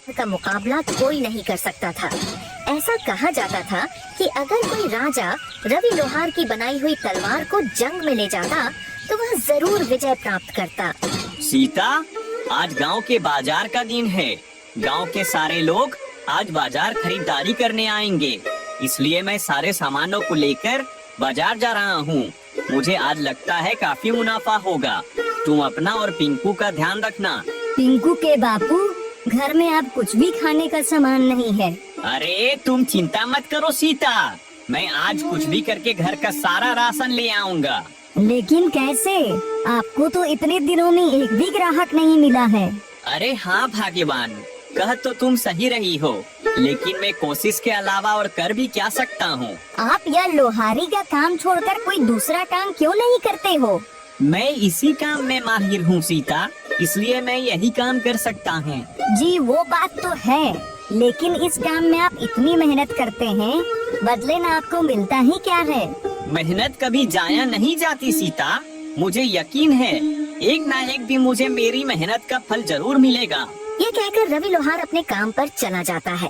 का मुकाबला कोई नहीं कर सकता था। ऐसा कहा जाता था कि अगर कोई राजा रवि लोहार की बनाई हुई तलवार को जंग में ले जाता तो वह जरूर विजय प्राप्त करता। सीता, आज गांव के बाजार का दिन है। गांव के सारे लोग आज बाजार खरीदारी करने आएंगे, इसलिए मैं सारे सामानों को लेकर बाजार जा रहा हूँ। मुझे आज लगता है काफी मुनाफा होगा। तुम अपना और पिंकू का ध्यान रखना। पिंकू के बापू, घर में अब कुछ भी खाने का सामान नहीं है। अरे तुम चिंता मत करो सीता, मैं आज कुछ भी करके घर का सारा राशन ले आऊंगा। लेकिन कैसे? आपको तो इतने दिनों में एक भी ग्राहक नहीं मिला है। अरे हाँ भाग्यवान, कह तो तुम सही रही हो, लेकिन मैं कोशिश के अलावा और कर भी क्या सकता हूँ। आप यह लोहारी का काम छोड़कर कोई दूसरा काम क्यों नहीं करते हो? मैं इसी काम में माहिर हूँ सीता, इसलिए मैं यही काम कर सकता हूँ। जी वो बात तो है, लेकिन इस काम में आप इतनी मेहनत करते हैं, बदले में आपको मिलता ही क्या है? मेहनत कभी जाया नहीं जाती सीता, मुझे यकीन है एक ना एक दिन मुझे मेरी मेहनत का फल जरूर मिलेगा। ये कहकर रवि लोहार अपने काम पर चला जाता है।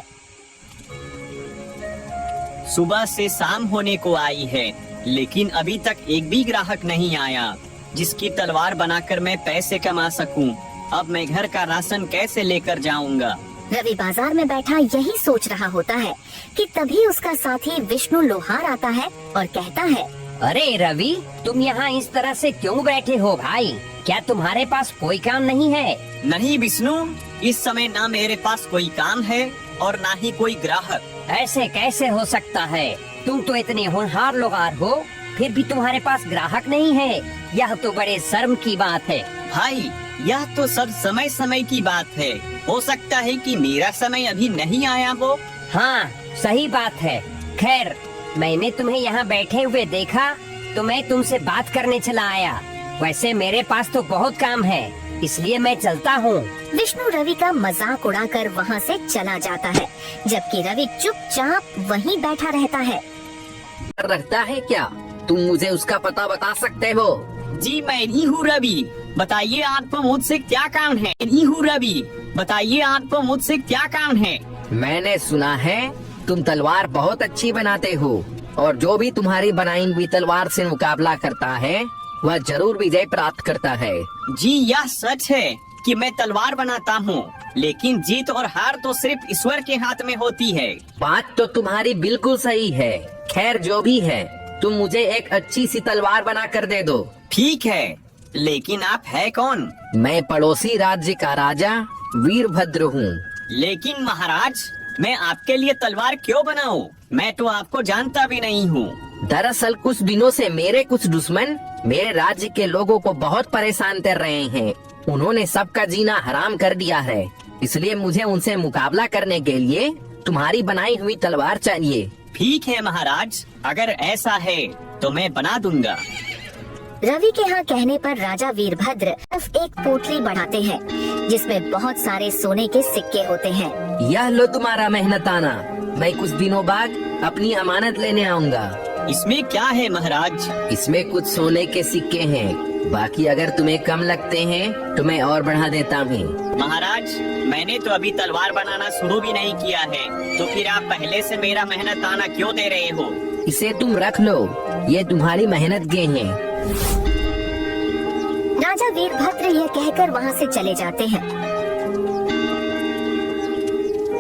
सुबह से शाम होने को आई है, लेकिन अभी तक एक भी ग्राहक नहीं आया जिसकी तलवार बनाकर मैं पैसे कमा सकूं। अब मैं घर का राशन कैसे लेकर जाऊंगा? रवि बाजार में बैठा यही सोच रहा होता है कि तभी उसका साथी विष्णु लोहार आता है और कहता है, अरे रवि, तुम यहाँ इस तरह से क्यों बैठे हो भाई? क्या तुम्हारे पास कोई काम नहीं है? नहीं विष्णु, इस समय ना मेरे पास कोई काम है और ना ही कोई ग्राहक। ऐसे कैसे हो सकता है? तुम तो इतने होनहार लोहार हो, फिर भी तुम्हारे पास ग्राहक नहीं है। यह तो बड़े शर्म की बात है। भाई, यह तो सब समय समय की बात है। हो सकता है कि मेरा समय अभी नहीं आया हो। हाँ, सही बात है। खैर, मैंने तुम्हें यहाँ बैठे हुए देखा तो मैं तुमसे बात करने चला आया। वैसे मेरे पास तो बहुत काम है, इसलिए मैं चलता हूँ। विष्णु रवि का मजाक उड़ाकर वहाँ से चला जाता है, जबकि रवि चुपचाप वहीं बैठा रहता है। रखता है क्या? तुम मुझे उसका पता बता सकते हो? जी मैं ही हूँ रवि, बताइए आपको मुझसे क्या काम है? ही हूँ रवि, बताइए आपको मुझसे क्या काम है? मैंने सुना है तुम तलवार बहुत अच्छी बनाते हो और जो भी तुम्हारी बनाई हुई तलवार से मुकाबला करता है वह जरूर विजय प्राप्त करता है। जी यह सच है कि मैं तलवार बनाता हूँ, लेकिन जीत और हार तो सिर्फ ईश्वर के हाथ में होती है। बात तो तुम्हारी बिल्कुल सही है। खैर जो भी है, तुम मुझे एक अच्छी सी तलवार बना कर दे दो। ठीक है, लेकिन आप है कौन? मैं पड़ोसी राज्य का राजा वीरभद्र हूँ। लेकिन महाराज, मैं आपके लिए तलवार क्यों बनाऊं? मैं तो आपको जानता भी नहीं हूँ। दरअसल कुछ दिनों से मेरे कुछ दुश्मन मेरे राज्य के लोगों को बहुत परेशान कर रहे हैं। उन्होंने सबका जीना हराम कर दिया है, इसलिए मुझे उनसे मुकाबला करने के लिए तुम्हारी बनाई हुई तलवार चाहिए। ठीक है महाराज, अगर ऐसा है तो मैं बना दूंगा। रवि के यहाँ कहने पर राजा वीरभद्र एक पोटली बढ़ाते हैं जिसमें बहुत सारे सोने के सिक्के होते हैं। यह लो तुम्हारा मेहनताना, मैं कुछ दिनों बाद अपनी अमानत लेने आऊँगा। इसमें क्या है महाराज? इसमें कुछ सोने के सिक्के हैं, बाकी अगर तुम्हें कम लगते हैं तो मैं और बढ़ा देता हूँ। महाराज, मैंने तो अभी तलवार बनाना शुरू भी नहीं किया है, तो फिर आप पहले से मेरा मेहनताना क्यों दे रहे हो? इसे तुम रख लो, ये तुम्हारी मेहनत के हैं। राजा वीरभद्र यह कहकर वहाँ से चले जाते हैं।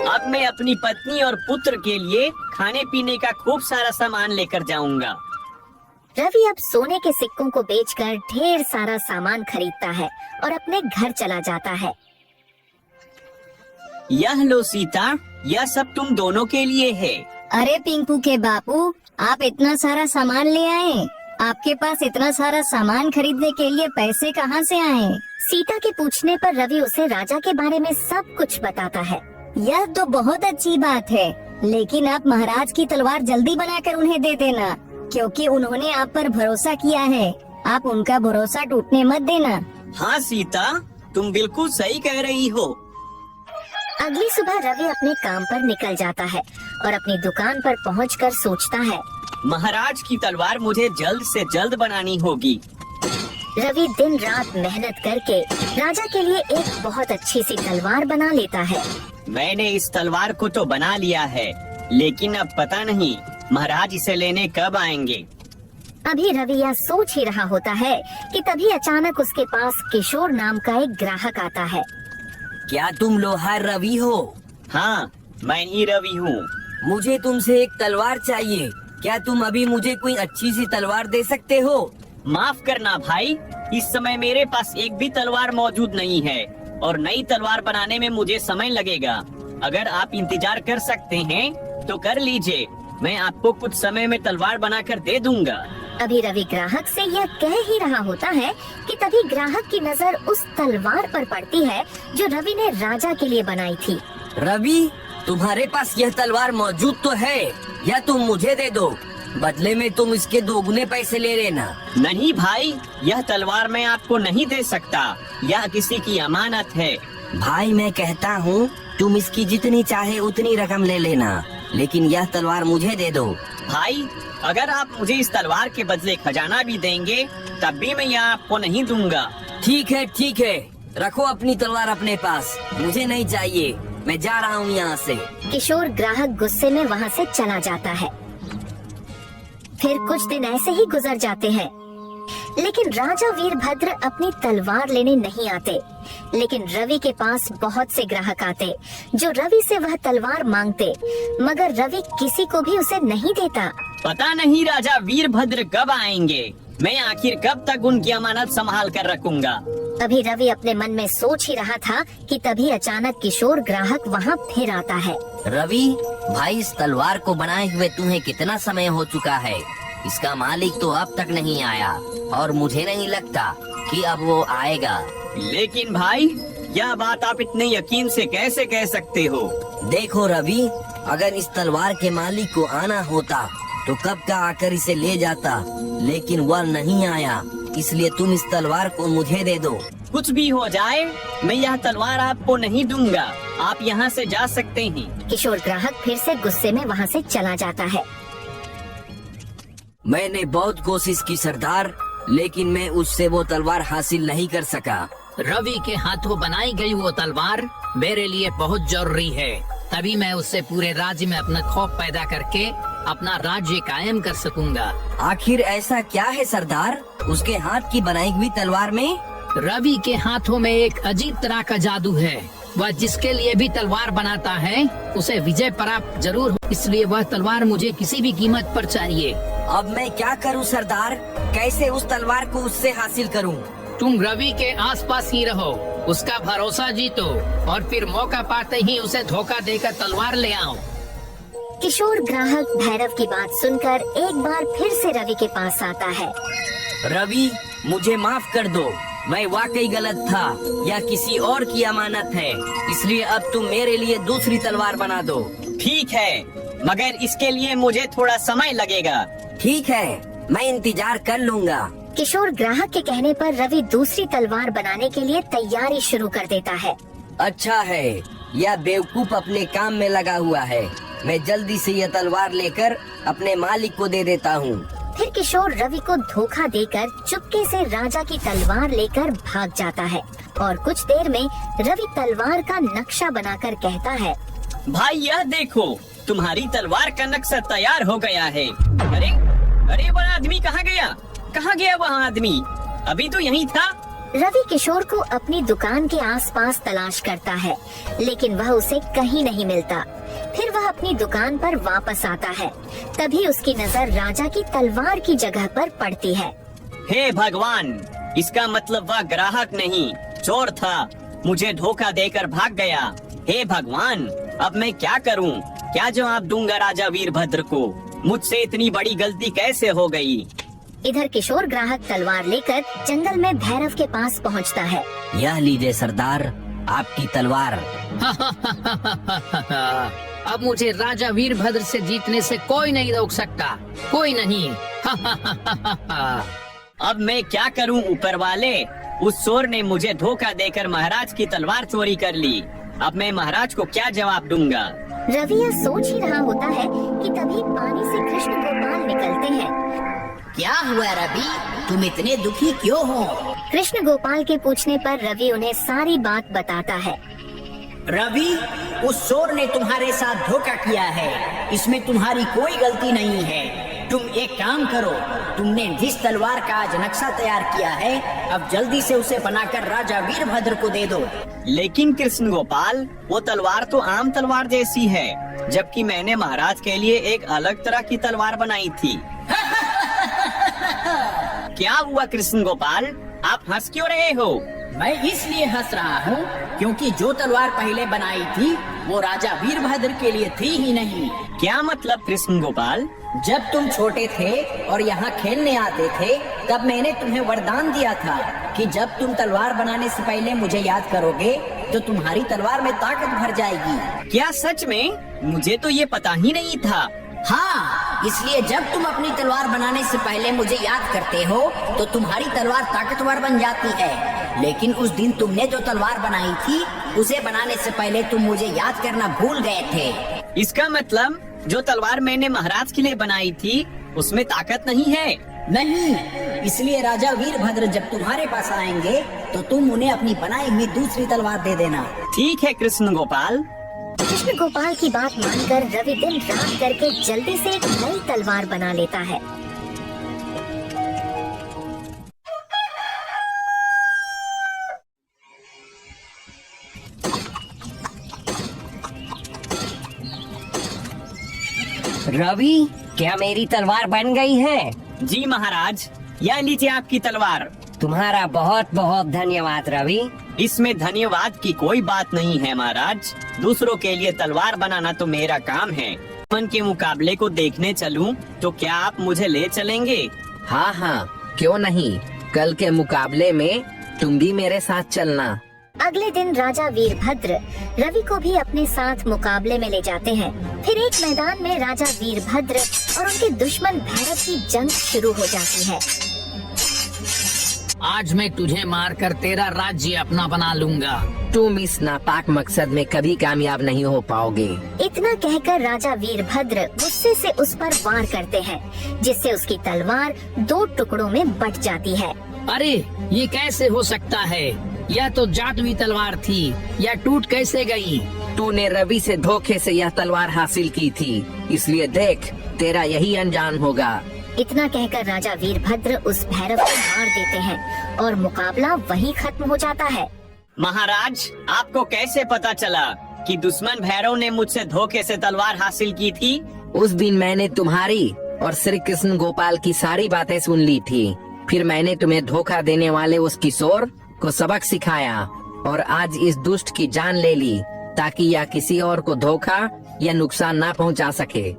अब मैं अपनी पत्नी और पुत्र के लिए खाने पीने का खूब सारा सामान लेकर जाऊंगा। रवि अब सोने के सिक्कों को बेचकर ढेर सारा सामान खरीदता है और अपने घर चला जाता है। यह लो सीता, यह सब तुम दोनों के लिए है। अरे पिंकू के बापू, आप इतना सारा सामान ले आए? आपके पास इतना सारा सामान खरीदने के लिए पैसे कहाँ से आए? सीता के पूछने पर रवि उसे राजा के बारे में सब कुछ बताता है। यह तो बहुत अच्छी बात है, लेकिन आप महाराज की तलवार जल्दी बनाकर उन्हें दे देना, क्योंकि उन्होंने आप पर भरोसा किया है। आप उनका भरोसा टूटने मत देना। हाँ सीता, तुम बिल्कुल सही कह रही हो। अगली सुबह रवि अपने काम पर निकल जाता है और अपनी दुकान पर पहुंचकर सोचता है, महाराज की तलवार मुझे जल्द से जल्द बनानी होगी। रवि दिन रात मेहनत करके राजा के लिए एक बहुत अच्छी सी तलवार बना लेता है। मैंने इस तलवार को तो बना लिया है, लेकिन अब पता नहीं महाराज इसे लेने कब आएंगे। अभी रवि यह सोच ही रहा होता है कि तभी अचानक उसके पास किशोर नाम का एक ग्राहक आता है। क्या तुम लोहार रवि हो? हाँ, मैं ही रवि हूँ। मुझे तुमसे एक तलवार चाहिए। क्या तुम अभी मुझे कोई अच्छी सी तलवार दे सकते हो? माफ करना भाई, इस समय मेरे पास एक भी तलवार मौजूद नहीं है और नई तलवार बनाने में मुझे समय लगेगा। अगर आप इंतजार कर सकते हैं तो कर लीजिए, मैं आपको कुछ समय में तलवार बनाकर दे दूंगा। अभी रवि ग्राहक से यह कह ही रहा होता है कि तभी ग्राहक की नजर उस तलवार पर पड़ती है जो रवि ने राजा के लिए बनाई थी। रवि, तुम्हारे पास यह तलवार मौजूद तो है, या तुम मुझे दे दो, बदले में तुम इसके दोगुने पैसे ले लेना। नहीं भाई, यह तलवार मैं आपको नहीं दे सकता, यह किसी की अमानत है। भाई मैं कहता हूँ तुम इसकी जितनी चाहे उतनी रकम ले लेना, लेकिन यह तलवार मुझे दे दो। भाई, अगर आप मुझे इस तलवार के बदले खजाना भी देंगे तब भी मैं यह आपको नहीं दूंगा। ठीक है, रखो अपनी तलवार अपने पास, मुझे नहीं चाहिए, मैं जा रहा हूँ यहाँ से। किशोर ग्राहक गुस्से में वहाँ से चला जाता है। फिर कुछ दिन ऐसे ही गुजर जाते हैं, लेकिन राजा वीरभद्र अपनी तलवार लेने नहीं आते। लेकिन रवि के पास बहुत से ग्राहक आते जो रवि से वह तलवार मांगते, मगर रवि किसी को भी उसे नहीं देता। पता नहीं राजा वीरभद्र कब आएंगे, मैं आखिर कब तक उनकी अमानत संभाल कर रखूंगा। अभी रवि अपने मन में सोच ही रहा था कि तभी अचानक किशोर ग्राहक वहाँ फिर आता है। रवि भाई, इस तलवार को बनाए हुए तुम्हें कितना समय हो चुका है? इसका मालिक तो अब तक नहीं आया और मुझे नहीं लगता कि अब वो आएगा। लेकिन भाई, यह बात आप इतने यकीन से कैसे कह सकते हो? देखो रवि, अगर इस तलवार के मालिक को आना होता तो कब का आकर इसे ले जाता, लेकिन वह नहीं आया, इसलिए तुम इस तलवार को मुझे दे दो। कुछ भी हो जाए, मैं यह तलवार आपको नहीं दूंगा, आप यहाँ से जा सकते हैं। किशोर ग्राहक फिर से गुस्से में वहाँ से चला जाता है। मैंने बहुत कोशिश की सरदार, लेकिन मैं उससे वो तलवार हासिल नहीं कर सका। रवि के हाथों बनाई गई वो तलवार मेरे लिए बहुत जरूरी है, तभी मैं उससे पूरे राज्य में अपना खौफ पैदा करके अपना राज्य कायम कर सकूंगा। आखिर ऐसा क्या है सरदार उसके हाथ की बनाई हुई तलवार में? रवि के हाथों में एक अजीब तरह का जादू है। वह जिसके लिए भी तलवार बनाता है उसे विजय प्राप्त जरूर हो, इसलिए वह तलवार मुझे किसी भी कीमत पर चाहिए। अब मैं क्या करूं सरदार? कैसे उस तलवार को उससे हासिल करूं? तुम रवि के आसपास ही रहो, उसका भरोसा जीतो और फिर मौका पाते ही उसे धोखा देकर तलवार ले आओ। किशोर ग्राहक भैरव की बात सुनकर एक बार फिर से रवि के पास आता है। रवि, मुझे माफ कर दो, मैं वाकई गलत था, यह किसी और की अमानत है, इसलिए अब तुम मेरे लिए दूसरी तलवार बना दो। ठीक है, मगर इसके लिए मुझे थोड़ा समय लगेगा। ठीक है, मैं इंतजार कर लूँगा। किशोर ग्राहक के कहने पर रवि दूसरी तलवार बनाने के लिए तैयारी शुरू कर देता है। अच्छा है, यह बेवकूफ अपने काम में लगा हुआ है, मैं जल्दी से यह तलवार लेकर अपने मालिक को दे देता हूँ। फिर किशोर रवि को धोखा देकर चुपके से राजा की तलवार लेकर भाग जाता है और कुछ देर में रवि तलवार का नक्शा बनाकर कहता है, भाई यह देखो, तुम्हारी तलवार का नक्शा तैयार हो गया है। अरे अरे, वह आदमी कहाँ गया? कहाँ गया वह आदमी? अभी तो यहीं था। रवि किशोर को अपनी दुकान के आसपास तलाश करता है, लेकिन वह उसे कहीं नहीं मिलता। फिर वह अपनी दुकान पर वापस आता है, तभी उसकी नजर राजा की तलवार की जगह पर पड़ती है। हे भगवान, इसका मतलब वह ग्राहक नहीं, चोर था, मुझे धोखा देकर भाग गया। हे भगवान, अब मैं क्या करूं? क्या जवाब दूंगा राजा वीरभद्र को? मुझसे इतनी बड़ी गलती कैसे हो गई? इधर किशोर ग्राहक तलवार लेकर जंगल में भैरव के पास पहुंचता है। यह लीजिए सरदार, आपकी तलवार। अब मुझे राजा वीरभद्र से जीतने से कोई नहीं रोक सकता, कोई नहीं। अब मैं क्या करूं ऊपर वाले? उस चोर ने मुझे धोखा देकर महाराज की तलवार चोरी कर ली। अब मैं महाराज को क्या जवाब दूंगा? रवि यह सोच ही रहा होता है कि तभी पानी से कृष्ण गोपाल निकलते हैं। क्या हुआ रवि, तुम इतने दुखी क्यों हो? कृष्ण गोपाल के पूछने पर रवि उन्हें सारी बात बताता है। रवि, उस चोर ने तुम्हारे साथ धोखा किया है, इसमें तुम्हारी कोई गलती नहीं है। तुम एक काम करो, तुमने जिस तलवार का आज नक्शा तैयार किया है, अब जल्दी से उसे बनाकर राजा वीरभद्र को दे दो। लेकिन कृष्ण गोपाल, वो तलवार तो आम तलवार जैसी है, जबकि मैंने महाराज के लिए एक अलग तरह की तलवार बनाई थी। क्या हुआ कृष्ण गोपाल, आप हंस क्यों रहे हो? मैं इसलिए हंस रहा हूँ क्योंकि जो तलवार पहले बनाई थी वो राजा वीरभद्र के लिए थी ही नहीं। क्या मतलब कृष्ण गोपाल? जब तुम छोटे थे और यहाँ खेलने आते थे, तब मैंने तुम्हें वरदान दिया था कि जब तुम तलवार बनाने से पहले मुझे याद करोगे तो तुम्हारी तलवार में ताकत भर जाएगी। क्या सच में? मुझे तो ये पता ही नहीं था। हाँ, इसलिए जब तुम अपनी तलवार बनाने से पहले मुझे याद करते हो तो तुम्हारी तलवार ताकतवर बन जाती है। लेकिन उस दिन तुमने जो तलवार बनाई थी, उसे बनाने से पहले तुम मुझे याद करना भूल गए थे। इसका मतलब जो तलवार मैंने महाराज के लिए बनाई थी उसमें ताकत नहीं है? नहीं, इसलिए राजा वीरभद्र जब तुम्हारे पास आएंगे तो तुम उन्हें अपनी बनाई हुई दूसरी तलवार दे देना। ठीक है कृष्ण गोपाल। कृष्ण गोपाल की बात मानकर रवि दिन रात करके जल्दी से एक नई तलवार बना लेता है। रवि, क्या मेरी तलवार बन गई है? जी महाराज, यह लीजिए आपकी तलवार। तुम्हारा बहुत बहुत धन्यवाद रवि। इसमें धन्यवाद की कोई बात नहीं है महाराज, दूसरों के लिए तलवार बनाना तो मेरा काम है। दुश्मन के मुकाबले को देखने चलूं तो क्या आप मुझे ले चलेंगे? हाँ हाँ, क्यों नहीं, कल के मुकाबले में तुम भी मेरे साथ चलना। अगले दिन राजा वीरभद्र रवि को भी अपने साथ मुकाबले में ले जाते हैं। फिर एक मैदान में राजा वीरभद्र और उनके दुश्मन भैरव की जंग शुरू हो जाती है। आज मैं तुझे मारकर तेरा राज्य अपना बना लूंगा। तुम इस नापाक मकसद में कभी कामयाब नहीं हो पाओगे। इतना कहकर राजा वीरभद्र गुस्से से उस पर वार करते हैं, जिससे उसकी तलवार 2 टुकड़ों में बट जाती है। अरे, ये कैसे हो सकता है? यह तो जादुई तलवार थी, यह टूट कैसे गई? तूने रवि से धोखे से यह तलवार हासिल की थी, इसलिए देख, तेरा यही अंजाम होगा। इतना कहकर राजा वीरभद्र उस भैरव को मार देते हैं और मुकाबला वहीं खत्म हो जाता है। महाराज, आपको कैसे पता चला कि दुश्मन भैरव ने मुझसे धोखे से तलवार हासिल की थी? उस दिन मैंने तुम्हारी और श्री कृष्ण गोपाल की सारी बातें सुन ली थी। फिर मैंने तुम्हें धोखा देने वाले उस किशोर को सबक सिखाया और आज इस दुष्ट की जान ले ली, ताकि यह किसी और को धोखा या नुकसान ना पहुंचा सके।